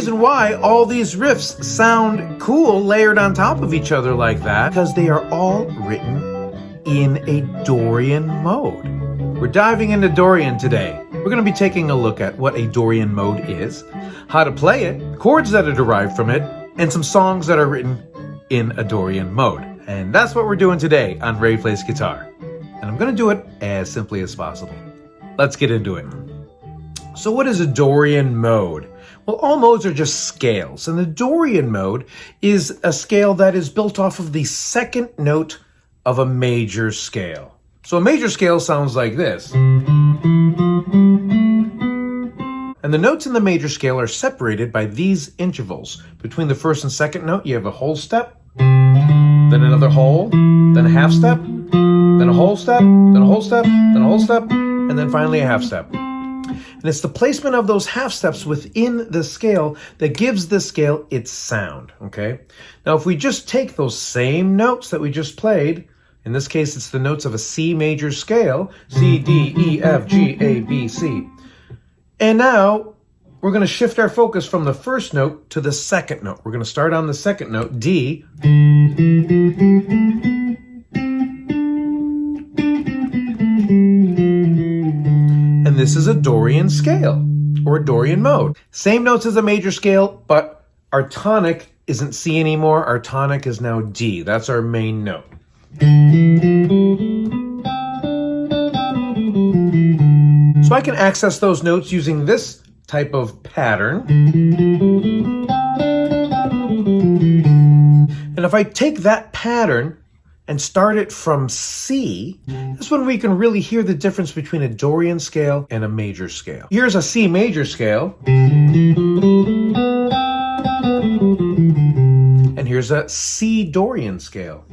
reason why all these riffs sound cool layered on top of each other like that, because they are all written in a Dorian mode. We're diving into Dorian today. We're going to be taking a look at what a Dorian mode is, how to play it, chords that are derived from it, and some songs that are written in a Dorian mode. And that's what we're doing today on Ray Plays Guitar. And I'm going to do it as simply as possible. Let's get into it. So what is a Dorian mode? Well, all modes are just scales, and the Dorian mode is a scale that is built off of the second note of a major scale. So a major scale sounds like this. And the notes in the major scale are separated by these intervals. Between the first and second note, you have a whole step, then another whole, then a half step, then a whole step, then a whole step, then a whole step, and then finally a half step. And it's the placement of those half steps within the scale that gives the scale its sound, okay? Now, if we just take those same notes that we just played, in this case, it's the notes of a C major scale, C, D, E, F, G, A, B, C. And now, we're going to shift our focus from the first note to the second note. We're going to start on the second note, D. And this is a Dorian scale, or a Dorian mode. Same notes as a major scale, but our tonic isn't C anymore. Our tonic is now D. That's our main note. So I can access those notes using this type of pattern. And if I take that pattern and start it from C, that's when we can really hear the difference between a Dorian scale and a major scale. Here's a C major scale. And here's a C Dorian scale.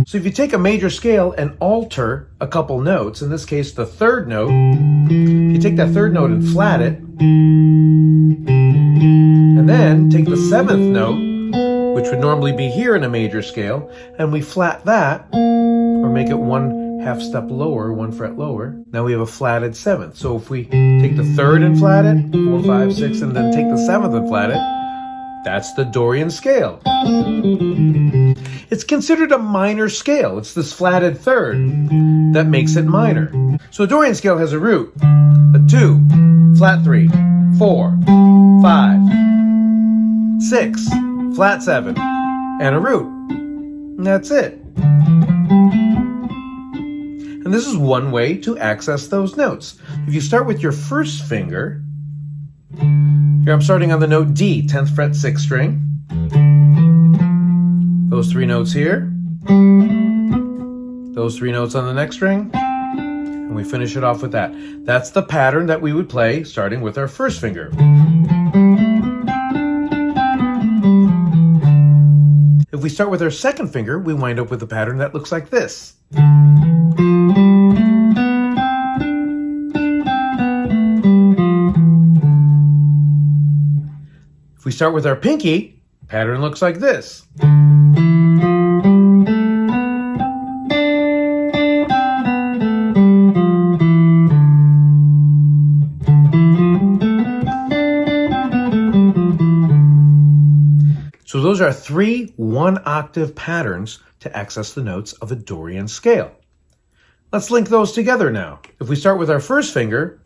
So if you take a major scale and alter a couple notes, in this case the third note, you take that third note and flat it, and then take the seventh note, which would normally be here in a major scale, and we flat that, or make it one half step lower, 1 fret lower. Now we have a flatted seventh. So if we take the third and flat it, 4, 5, 6, and then take the seventh and flat it, that's the Dorian scale. It's considered a minor scale. It's this flatted third that makes it minor. So a Dorian scale has a root, a 2, flat 3, 4, 5, 6, flat 7, and a root. And that's it. And this is one way to access those notes. If you start with your first finger, here I'm starting on the note D, 10th fret, 6th string. Those 3 notes here. Those 3 notes on the next string. And we finish it off with that. That's the pattern that we would play starting with our first finger. If we start with our second finger, we wind up with a pattern that looks like this. If we start with our pinky, pattern looks like this. So those are 3 one-octave patterns to access the notes of a Dorian scale. Let's link those together now. If we start with our first finger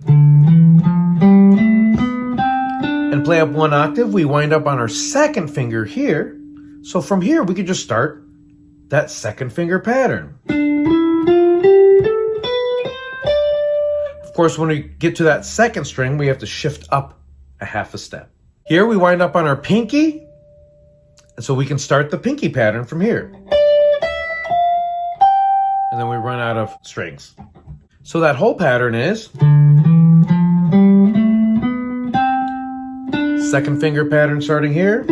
and play up 1 octave, we wind up on our second finger here. So from here, we could just start that second finger pattern. Of course, when we get to that second string, we have to shift up a half a step. Here we wind up on our pinky, and so we can start the pinky pattern from here. And then we run out of strings. So that whole pattern is second finger pattern starting here,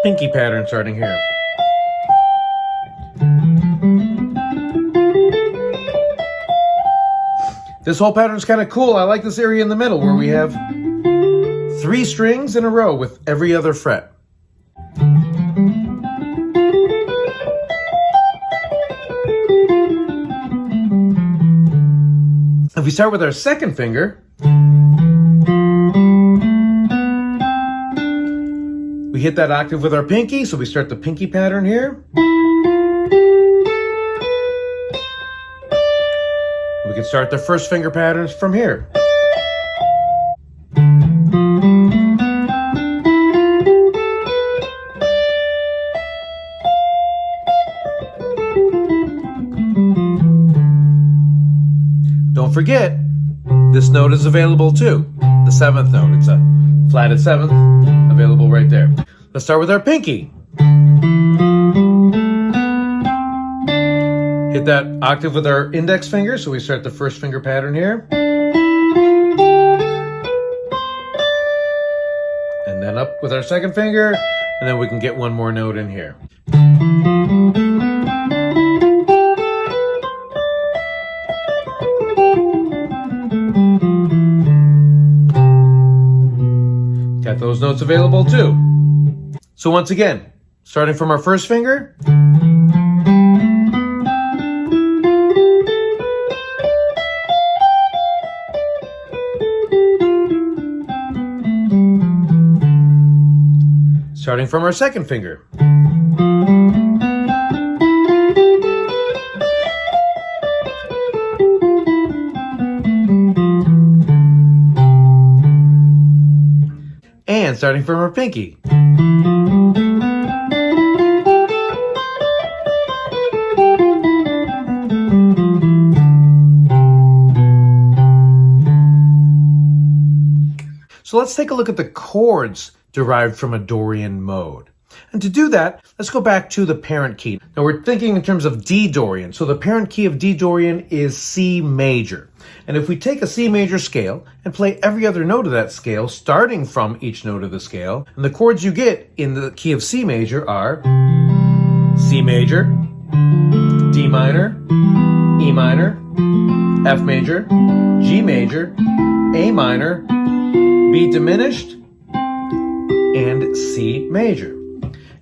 pinky pattern starting here. This whole pattern is kind of cool. I like this area in the middle where we have 3 strings in a row with every other fret. If we start with our second finger, we hit that octave with our pinky, so we start the pinky pattern here. We can start the first finger patterns from here. Don't forget, this note is available too. The seventh note. It's a flatted seventh, available right there. Let's start with our pinky. Hit that octave with our index finger, so we start the first finger pattern here. And then up with our second finger, and then we can get one more note in here. Got those notes available too. So once again, starting from our first finger, starting from our second finger, and starting from our pinky. So let's take a look at the chords derived from a Dorian mode. And to do that, let's go back to the parent key. Now we're thinking in terms of D Dorian. So the parent key of D Dorian is C major. And if we take a C major scale and play every other note of that scale, starting from each note of the scale, and the chords you get in the key of C major are C major, D minor, E minor, F major, G major, A minor, B diminished, and C major.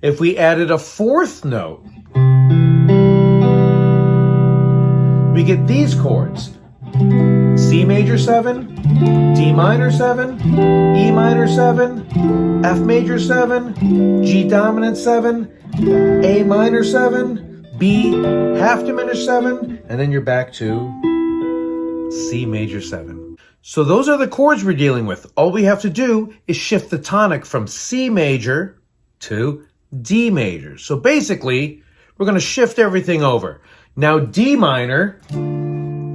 If we added a fourth note, we get these chords: C major 7, D minor 7, E minor 7, F major 7, G dominant 7, A minor 7, B half diminished 7, and then you're back to C major 7. So those are the chords we're dealing with. All we have to do is shift the tonic from C major to D major. So basically, we're going to shift everything over. Now D minor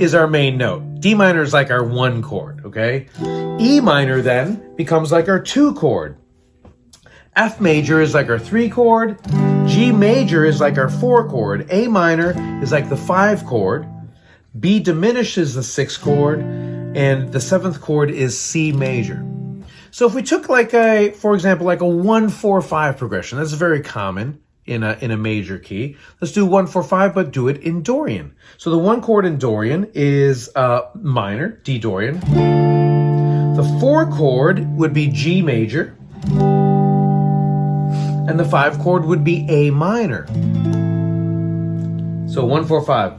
is our main note. D minor is like our 1 chord, okay? E minor then becomes like our 2 chord. F major is like our 3 chord. G major is like our 4 chord. A minor is like the 5 chord. B diminished is the 6 chord. And the 7th chord is C major. So if we took for example, like a 1-4-5 progression, that's very common in a major key. Let's do 1-4-5, but do it in Dorian. So the 1 chord in Dorian is minor, D Dorian. The 4 chord would be G major. And the 5 chord would be A minor. So 1-4-5.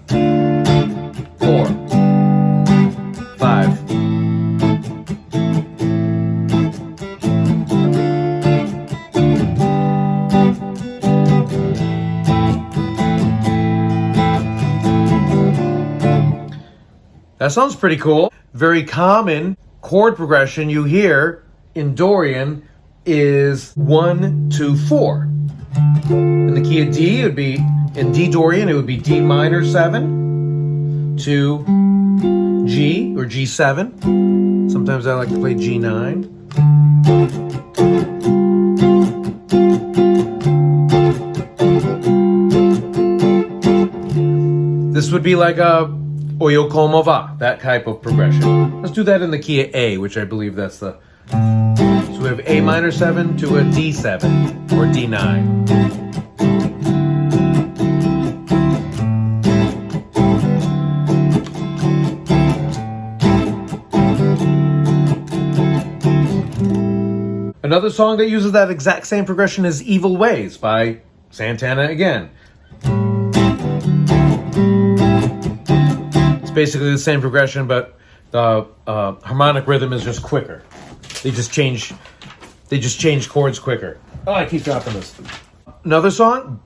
4. 5. That sounds pretty cool. Very common chord progression you hear in Dorian is 1-4. In the key of D, it would be, in D Dorian, it would be D minor 7 to G or G7. Sometimes I like to play G9. This would be like a Oye Como Va, that type of progression. Let's do that in the key of A, which I believe that's the... So we have A minor 7 to a D7 or D9. Another song that uses that exact same progression is Evil Ways by Santana again. It's basically the same progression, but The harmonic rhythm is just quicker. They just change chords quicker. Oh, I keep dropping this. Another song.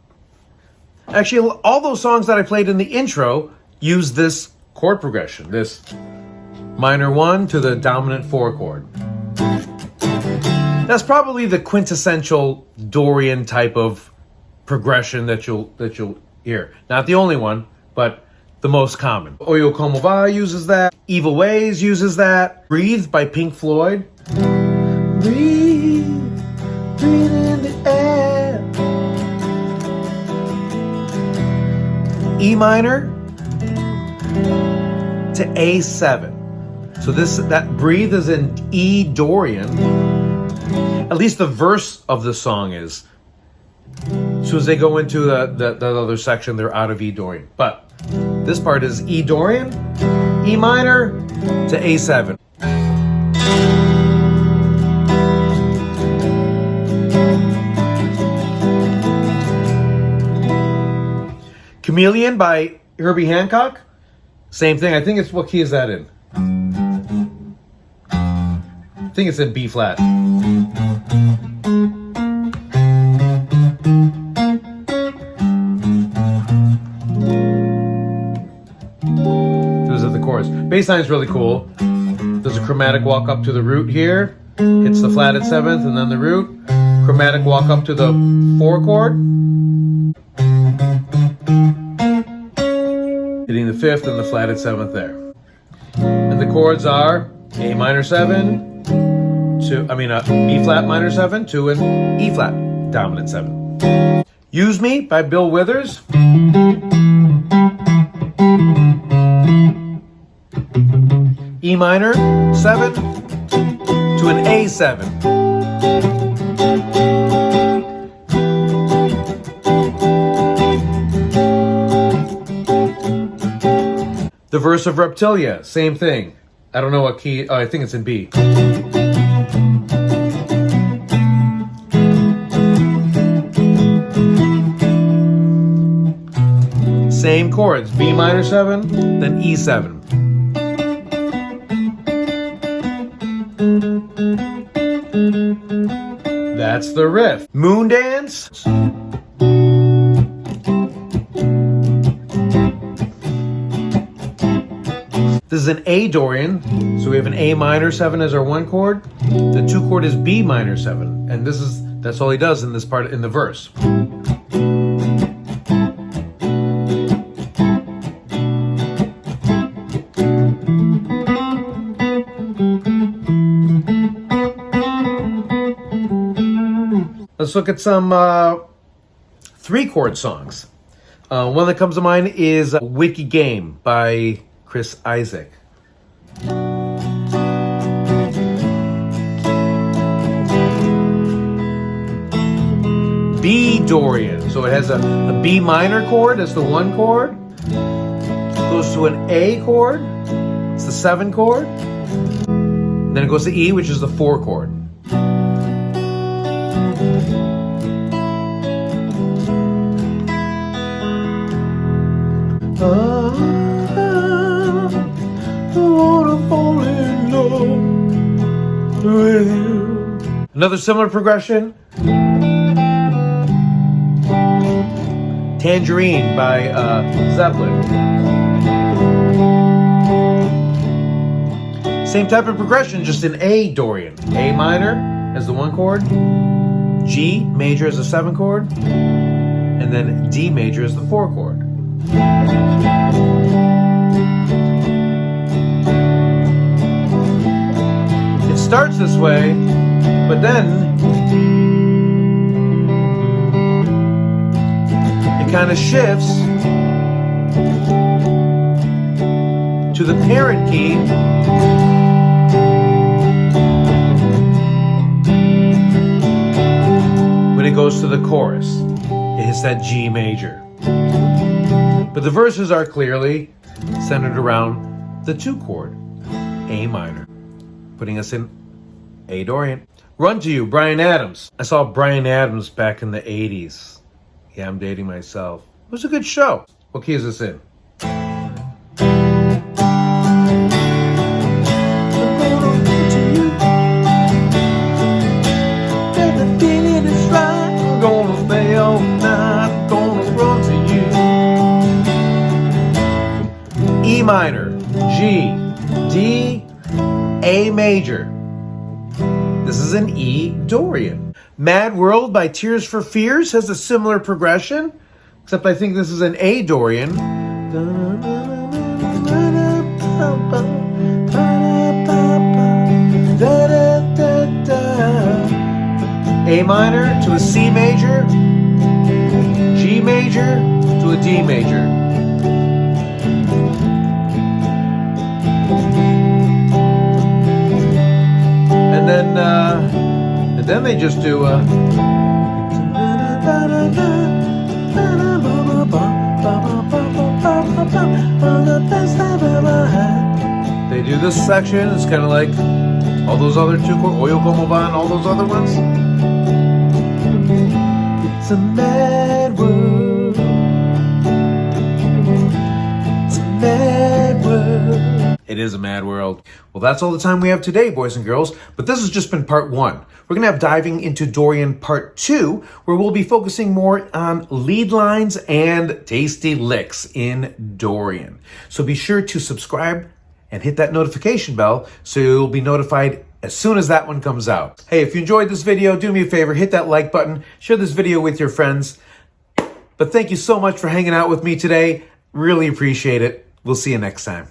Actually, all those songs that I played in the intro use this chord progression. This minor 1 to the dominant 4 chord. That's probably the quintessential Dorian type of progression that you'll hear. Not the only one, but the most common. Oye Como Va uses that. Evil Ways uses that. Breathe by Pink Floyd. Breathe, breathe in the air. E minor to A7. So that breathe is in E Dorian. At least the verse of the song is. As soon as they go into that other section, they're out of E Dorian. But this part is E Dorian, E minor to A7. Chameleon by Herbie Hancock. Same thing. I think it's, what key is that in? I think it's in B flat. Those are the chords. Bass line is really cool. There's a chromatic walk up to the root here. Hits the flat at 7th and then the root. Chromatic walk up to the 4 chord. Hitting the 5th and the flat at 7th there. And the chords are A minor 7 to, B flat minor 7 to an E flat dominant 7. Use Me by Bill Withers. E minor 7 to an A7. The verse of Reptilia, same thing. I don't know what key. Oh, I think it's in B. Same chords. B minor 7, then E7. That's the riff. Moondance. This is an A Dorian, so we have an A minor 7 as our 1 chord. The 2 chord is B minor 7, and that's all he does in this part in the verse. Let's look at some 3-chord songs. One that comes to mind is Wiki Game by Chris Isaac. B Dorian. So it has a B minor chord as the 1 chord. Goes to an A chord. It's the 7 chord. Then it goes to E, which is the 4 chord. Another similar progression. Tangerine by Zeppelin. Same type of progression, just in A Dorian. A minor as the 1 chord, G major as the 7 chord, and then D major as the 4 chord. It starts this way, but then it kind of shifts to the parent key when it goes to the chorus. It hits that G major. But the verses are clearly centered around the 2 chord, A minor, putting us in A Dorian. Run to You, Bryan Adams. I saw Bryan Adams back in the 80s. Yeah, I'm dating myself. It was a good show. What key is this in? major. This is an E Dorian. Mad World by Tears for Fears has a similar progression, except I think this is an A Dorian. A minor to a C major, G major to a D major. And then they just do they do this section. It's kind of like all those other two chords, Oye Como Va and all those other ones. It's a mad world. It's a mad world. It is a mad world. Well, that's all the time we have today, boys and girls. But this has just been part 1. We're going to have diving into Dorian part 2, where we'll be focusing more on lead lines and tasty licks in Dorian. So be sure to subscribe and hit that notification bell so you'll be notified as soon as that one comes out. Hey, if you enjoyed this video, do me a favor, hit that like button, share this video with your friends. But thank you so much for hanging out with me today. Really appreciate it. We'll see you next time.